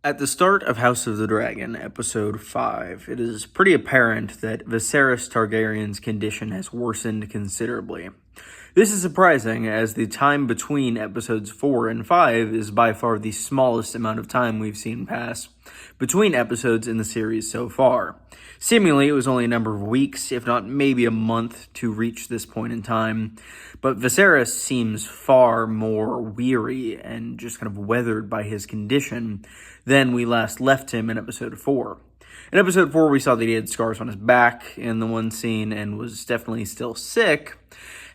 At the start of House of the Dragon, Episode 5, it is pretty apparent that Viserys Targaryen's condition has worsened considerably. This is surprising, as the time between Episodes 4 and 5 is by far the smallest amount of time we've seen pass between episodes in the series so far. Seemingly, it was only a number of weeks, if not maybe a month, to reach this point in time, but Viserys seems far more weary and just kind of weathered by his condition than we last left him in Episode 4. In Episode 4, we saw that he had scars on his back in the one scene and was definitely still sick.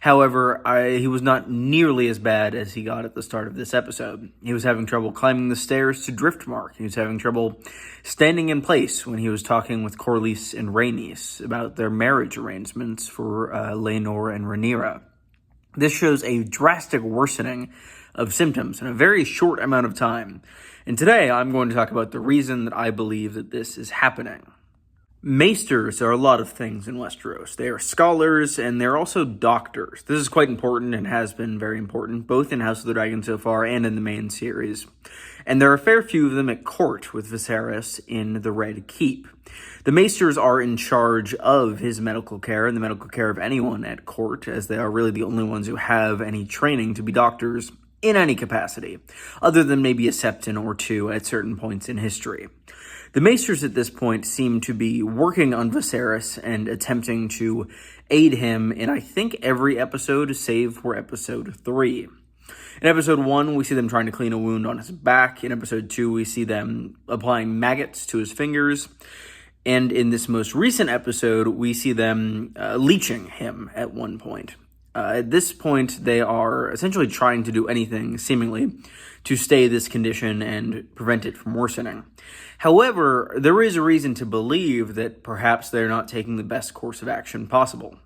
However, he was not nearly as bad as he got at the start of this episode. He was having trouble climbing the stairs to Driftmark. He was having trouble standing in place when he was talking with Corlys and Rhaenys about their marriage arrangements for Laenor and Rhaenyra. This shows a drastic worsening of symptoms in a very short amount of time. And today, I'm going to talk about the reason that I believe that this is happening. Maesters are a lot of things in Westeros. They are scholars, and they're also doctors. This is quite important and has been very important, both in House of the Dragon so far and in the main series. And there are a fair few of them at court with Viserys in the Red Keep. The Maesters are in charge of his medical care and the medical care of anyone at court, as they are really the only ones who have any training to be doctors in any capacity, other than maybe a septon or two at certain points in history. The Maesters at this point seem to be working on Viserys and attempting to aid him in, I think, every episode save for Episode 3. In Episode 1, we see them trying to clean a wound on his back. In Episode 2, we see them applying maggots to his fingers. And in this most recent episode, we see them leeching him at one point. At this point, they are essentially trying to do anything, seemingly, to stay this condition and prevent it from worsening. However, there is a reason to believe that perhaps they're not taking the best course of action possible.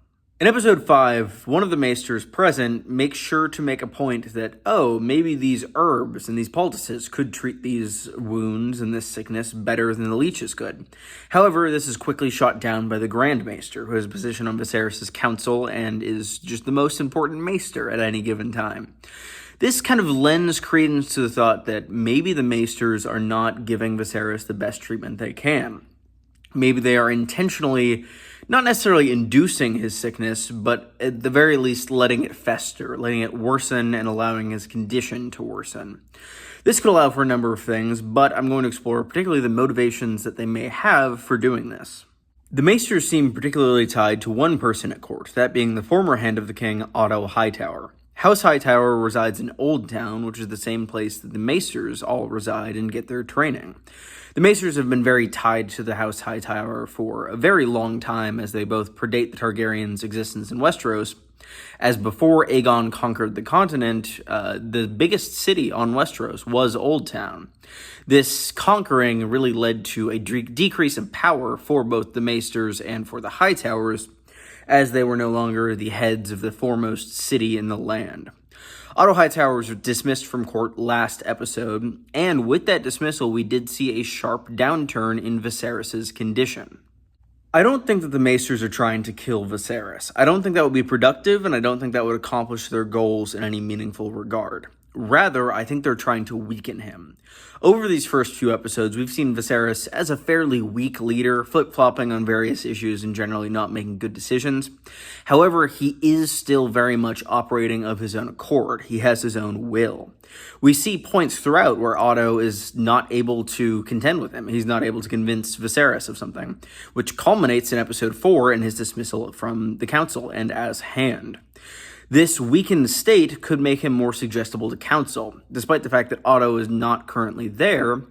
In Episode 5, one of the Maesters present makes sure to make a point that, maybe these herbs and these poultices could treat these wounds and this sickness better than the leeches could. However, this is quickly shot down by the Grand Maester, who has a position on Viserys' council and is just the most important Maester at any given time. This kind of lends credence to the thought that maybe the Maesters are not giving Viserys the best treatment they can. Maybe they are intentionally not necessarily inducing his sickness, but at the very least letting it fester, letting it worsen, and allowing his condition to worsen. This could allow for a number of things, but I'm going to explore particularly the motivations that they may have for doing this. The Maesters seem particularly tied to one person at court, that being the former Hand of the King, Otto Hightower. House Hightower resides in Old Town, which is the same place that the Maesters all reside and get their training. The Maesters have been very tied to the House Hightower for a very long time, as they both predate the Targaryens' existence in Westeros. As before Aegon conquered the continent, the biggest city on Westeros was Old Town. This conquering really led to a decrease of power for both the Maesters and for the Hightowers, as they were no longer the heads of the foremost city in the land. Otto Hightower was dismissed from court last episode, and with that dismissal, we did see a sharp downturn in Viserys' condition. I don't think that the Maesters are trying to kill Viserys. I don't think that would be productive, and I don't think that would accomplish their goals in any meaningful regard. Rather, I think they're trying to weaken him. Over these first few episodes, we've seen Viserys as a fairly weak leader, flip-flopping on various issues and generally not making good decisions. However, he is still very much operating of his own accord. He has his own will. We see points throughout where Otto is not able to contend with him. He's not able to convince Viserys of something, which culminates in Episode 4 in his dismissal from the council and as Hand. This weakened state could make him more suggestible to counsel, despite the fact that Otto is not currently there.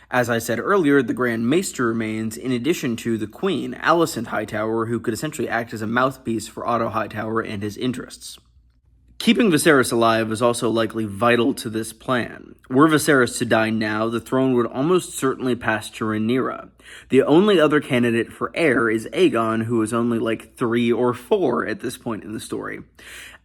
As I said earlier, the Grand Maester remains, in addition to the Queen, Alicent Hightower, who could essentially act as a mouthpiece for Otto Hightower and his interests. Keeping Viserys alive is also likely vital to this plan. Were Viserys to die now, the throne would almost certainly pass to Rhaenyra. The only other candidate for heir is Aegon, who is only like 3 or 4 at this point in the story.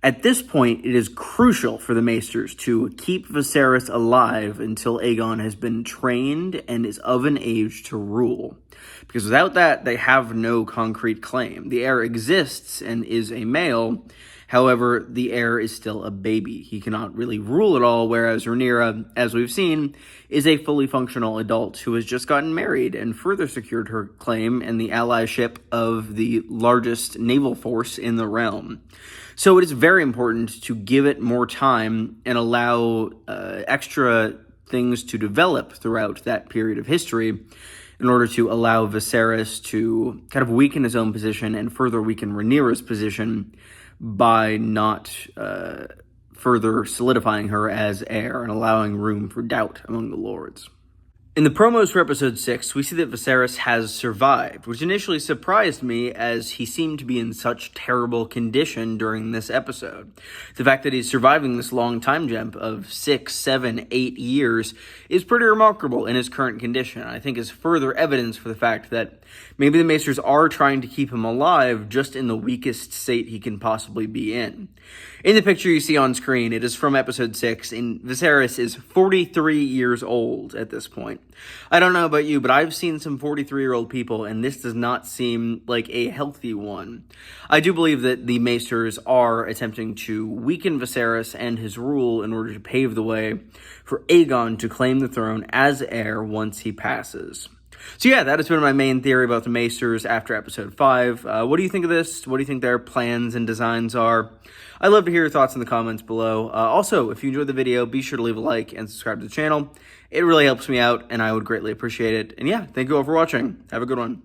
At this point, it is crucial for the Maesters to keep Viserys alive until Aegon has been trained and is of an age to rule. Because without that, they have no concrete claim. The heir exists and is a male. However, the heir is still a baby. He cannot really rule at all, whereas Rhaenyra, as we've seen, is a fully functional adult who has just gotten married and further secured her claim and the allyship of the largest naval force in the realm. So it is very important to give it more time and allow extra things to develop throughout that period of history in order to allow Viserys to kind of weaken his own position and further weaken Rhaenyra's position by not further solidifying her as heir and allowing room for doubt among the lords. In the promos for episode 6, we see that Viserys has survived, which initially surprised me as he seemed to be in such terrible condition during this episode. The fact that he's surviving this long time jump of 6, 7, 8 years is pretty remarkable in his current condition. I think is further evidence for the fact that maybe the Maesters are trying to keep him alive just in the weakest state he can possibly be in. In the picture you see on screen, it is from episode 6, and Viserys is 43 years old at this point. I don't know about you, but I've seen some 43-year-old people, and this does not seem like a healthy one. I do believe that the Maesters are attempting to weaken Viserys and his rule in order to pave the way for Aegon to claim the throne as heir once he passes. So yeah, that has been my main theory about the Maesters after episode 5. What do you think of this? What do you think their plans and designs are? I'd love to hear your thoughts in the comments below. Also, if you enjoyed the video, be sure to leave a like and subscribe to the channel. It really helps me out, and I would greatly appreciate it. And yeah, thank you all for watching. Have a good one.